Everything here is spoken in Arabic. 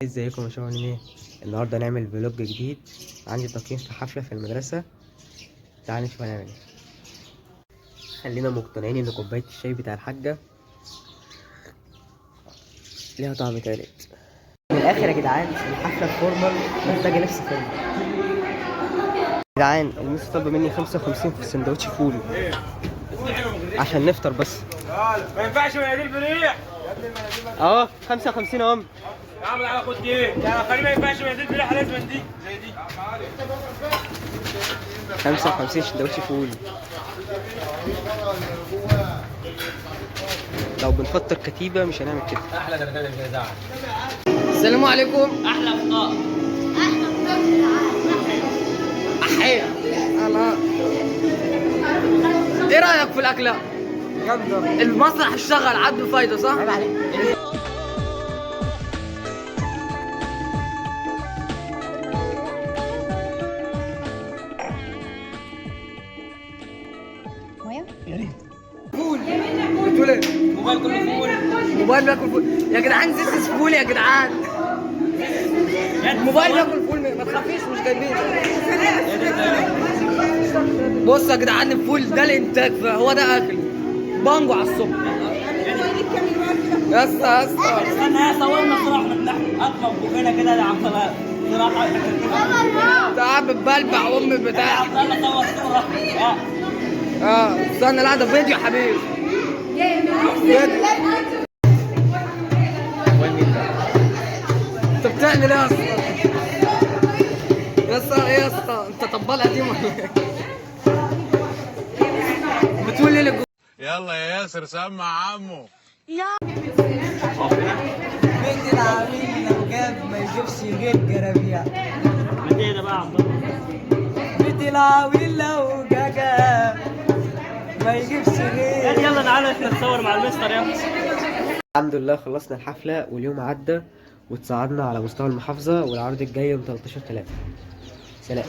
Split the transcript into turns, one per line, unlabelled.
ازيكم يا شباب؟ عاملين ايه؟ النهارده هنعمل فلوج جديد. عندي تقييم في حفله في المدرسه. تعالوا نشوف هنعمل ايه. خلينا مقتنعين ان كوبايه الشاي بتاع الحاجه ليها طعم تالت. من الاخر يا جدعان، الحفله الفورمال محتاجه لبس فورمال. يا جدعان الميس طالبه مني 55 في سندوتش فول عشان نفطر بس.
ما ينفعش مناديل بريح
اهو 55 اهم.
يا عم تعالى خد دي يا خلي، ما ينفعش مناديل بريح، لازم دي زي دي
55 سندوتش فول. لو بنفطر كتيبه مش هنعمل كده.
احلى دردشه مش هيزعل.
السلام عليكم.
احلى فطار.
احيا الله. ايه رايك في الاكله؟ جامده. المسرح اشتغل عنده فايده صح؟ عيب عليك. يا ريت. فول. بتقول ايه؟
موبايل كله فول.
موبايل بياكل فول يا جدعان. زيت فول يا جدعان. الموبايل بياكل فول، ما تخافيش مش جايبين. بص يا جدعان، الفول ده الانتاج، فهو ده اكل بانجو على الصبح. يا اسطى
استنى يا صورنا صراحه اطلب بوكينا كده يا عبد الله صراحه.
تعب ببلبع امي بتاع.
يا عبد الله صور صوره.
استنى، لا ده فيديو يا حبيبي. فيديو. انت بتعمل ايه يا اسطى؟ يا اسطى ايه يا اسطى؟ انت طبال قديم ولا ايه؟ بتقول ايه للجو؟
يلا يا ياسر سمع عمو.
بيت العميل لو جاب ما يجيبش غير جرابيع.
ايه ده بقى يا عبد الله؟
بيت العميل لو جاب ما يجيبش غير.
يلا تعالى احنا نتصور مع المستر يلا.
الحمد لله خلصنا الحفلة واليوم عدى وتصعدنا على مستوى المحافظة، والعرض الجاي يوم 13/3. سلام.